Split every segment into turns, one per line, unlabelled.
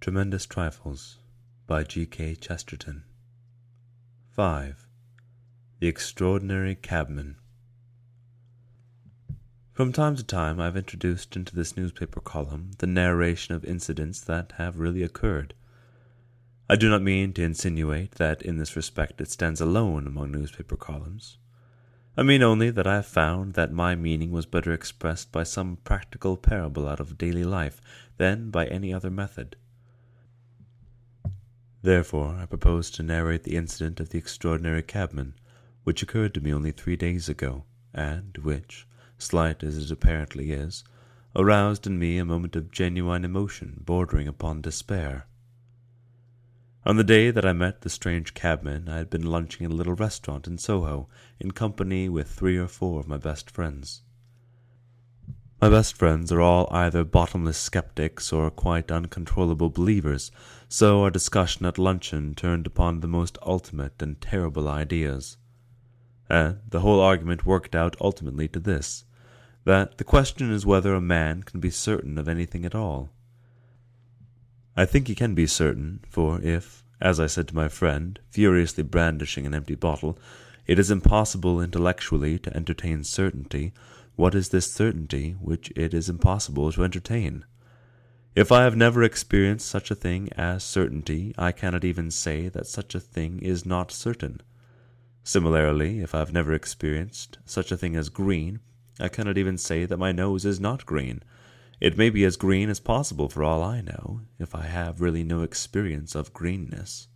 Tremendous Trifles by G.K. Chesterton. 5. The Extraordinary Cabman. From time to time I have introduced into this newspaper column the narration of incidents that have really occurred. I do not mean to insinuate that in this respect it stands alone among newspaper columns. I mean only that I have found that my meaning was better expressed by some practical parable out of daily life than by any other method. Therefore, I propose to narrate the incident of the Extraordinary Cabman, which occurred to me only 3 days ago, and which, slight as it apparently is, aroused in me a moment of genuine emotion bordering upon despair. On the day that I met the strange cabman, I had been lunching at a little restaurant in Soho, in company with 3 or 4 of my best friends. My best friends are all either bottomless skeptics or quite uncontrollable believers, so our discussion at luncheon turned upon the most ultimate and terrible ideas. And the whole argument worked out ultimately to this, that the question is whether a man can be certain of anything at all. I think he can be certain, for if, as I said to my friend, furiously brandishing an empty bottle, it is impossible intellectually to entertain certainty, what is this certainty which it is impossible to entertain? If I have never experienced such a thing as certainty, I cannot even say that such a thing is not certain. Similarly, if I have never experienced such a thing as green, I cannot even say that my nose is not green. It may be as green as possible for all I know, if I have really no experience of greenness.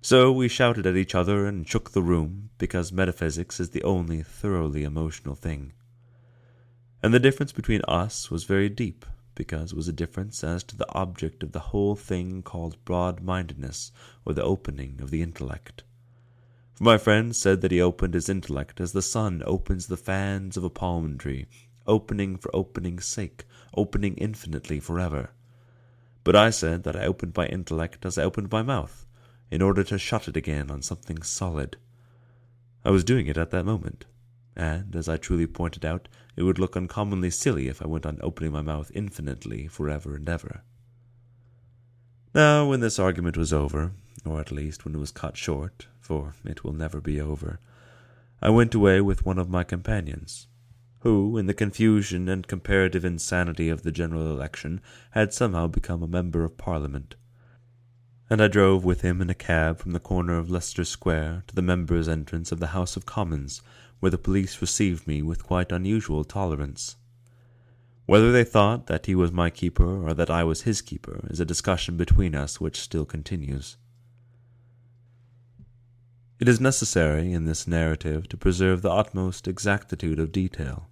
So we shouted at each other and shook the room, because metaphysics is the only thoroughly emotional thing. And the difference between us was very deep, because it was a difference as to the object of the whole thing called broad-mindedness, or the opening of the intellect. For my friend said that he opened his intellect as the sun opens the fans of a palm tree, opening for opening's sake, opening infinitely forever. But I said that I opened my intellect as I opened my mouth, in order to shut it again on something solid. I was doing it at that moment, and, as I truly pointed out, it would look uncommonly silly if I went on opening my mouth infinitely forever and ever. Now, when this argument was over, or at least when it was cut short, for it will never be over, I went away with one of my companions, who, in the confusion and comparative insanity of the general election, had somehow become a member of Parliament, and I drove with him in a cab from the corner of Leicester Square to the members' entrance of the House of Commons, where the police received me with quite unusual tolerance. Whether they thought that he was my keeper or that I was his keeper is a discussion between us which still continues. It is necessary in this narrative to preserve the utmost exactitude of detail.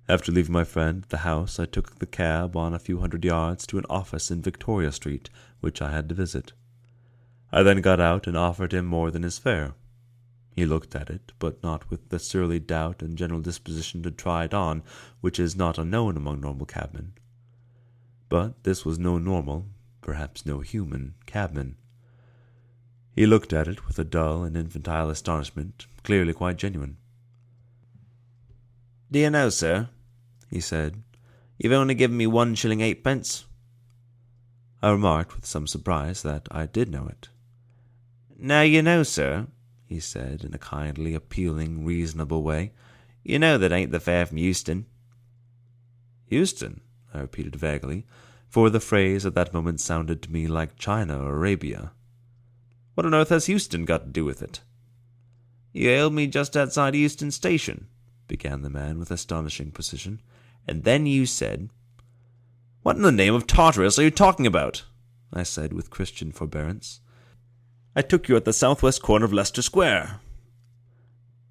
After leaving my friend at the house, I took the cab on a few hundred yards to an office in Victoria Street, which I had to visit. I then got out and offered him more than his fare. He looked at it, but not with the surly doubt and general disposition to try it on, which is not unknown among normal cabmen. But this was no normal, perhaps no human, cabman. He looked at it with a dull and infantile astonishment, clearly quite genuine.
"Do you know, sir," he said, "you've only given me 1 shilling 8 pence."
I remarked with some surprise that I did know it.
"Now you know, sir," he said in a kindly, appealing, reasonable way, "you know that ain't the fare from Euston."
"Euston?" I repeated vaguely, for the phrase at that moment sounded to me like China or Arabia. "What on earth has Euston got to do with it?"
"You hailed me just outside Euston Station," began the man with astonishing precision, "and then you said—"
"What in the name of Tartarus are you talking about?" I said with Christian forbearance. "I took you at the southwest corner of Leicester Square."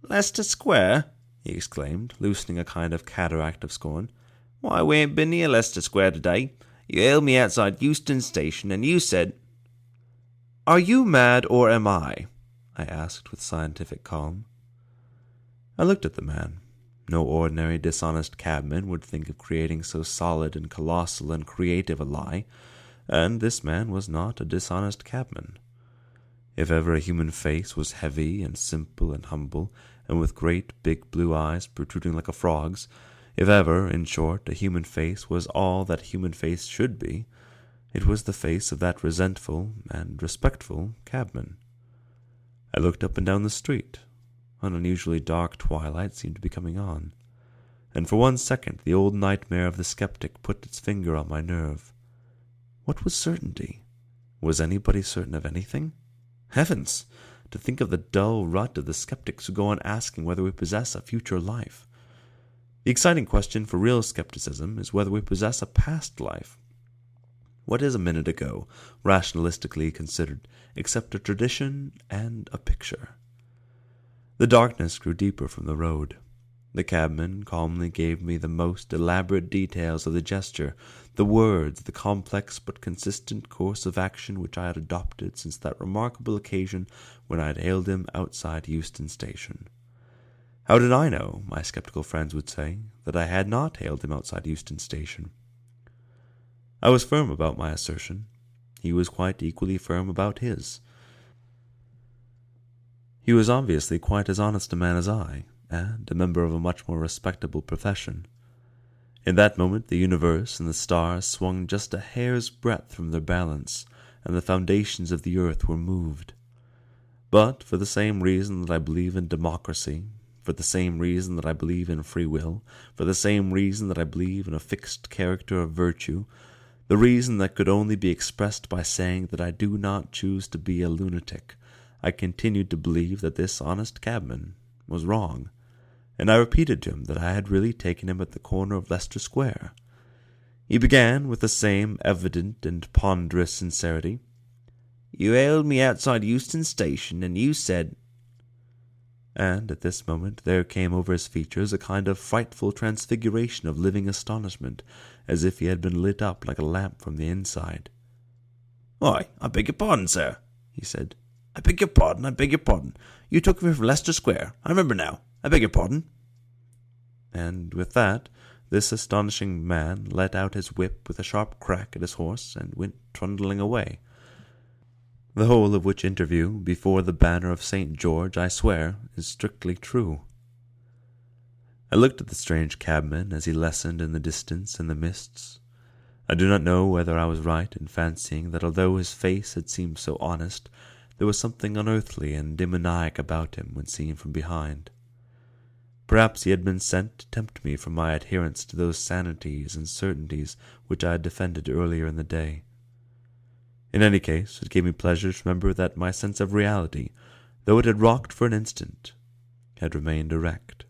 "Leicester Square?" he exclaimed, loosening a kind of cataract of scorn. "Why, we ain't been near Leicester Square today. You hailed me outside Euston Station, and you said—"
"Are you mad, or am I?" I asked with scientific calm. I looked at the man. No ordinary dishonest cabman would think of creating so solid and colossal and creative a lie, and this man was not a dishonest cabman. If ever a human face was heavy and simple and humble, and with great big blue eyes protruding like a frog's, if ever, in short, a human face was all that human face should be, It was the face of that resentful and respectful cabman. I looked up and down the street. An unusually dark twilight seemed to be coming on, and for 1 second the old nightmare of the skeptic put its finger on my nerve. What was certainty? Was anybody certain of anything? Heavens! To think of the dull rut of the skeptics who go on asking whether we possess a future life. The exciting question for real skepticism is whether we possess a past life. What is a minute ago, rationalistically considered, except a tradition and a picture? The darkness grew deeper from the road. The cabman calmly gave me the most elaborate details of the gesture, the words, the complex but consistent course of action which I had adopted since that remarkable occasion when I had hailed him outside Euston Station. How did I know, my skeptical friends would say, that I had not hailed him outside Euston Station? I was firm about my assertion. He was quite equally firm about his. He was obviously quite as honest a man as I, and a member of a much more respectable profession. In that moment the universe and the stars swung just a hair's breadth from their balance, and the foundations of the earth were moved. But for the same reason that I believe in democracy, for the same reason that I believe in free will, for the same reason that I believe in a fixed character of virtue, the reason that could only be expressed by saying that I do not choose to be a lunatic, I continued to believe that this honest cabman was wrong, and I repeated to him that I had really taken him at the corner of Leicester Square. He began with the same evident and ponderous sincerity. "You hailed me outside Euston Station, and you said—" And at this moment there came over his features a kind of frightful transfiguration of living astonishment, as if he had been lit up like a lamp from the inside. "Why, I beg your pardon, sir," he said. I beg your pardon. You took me from Leicester Square. I remember now. I beg your pardon." And with that, this astonishing man let out his whip with a sharp crack at his horse and went trundling away. The whole of which interview, before the banner of St. George, I swear, is strictly true. I looked at the strange cabman as he lessened in the distance and the mists. I do not know whether I was right in fancying that although his face had seemed so honest, there was something unearthly and demoniac about him when seen from behind. Perhaps he had been sent to tempt me from my adherence to those sanities and certainties which I had defended earlier in the day. In any case, it gave me pleasure to remember that my sense of reality, though it had rocked for an instant, had remained erect.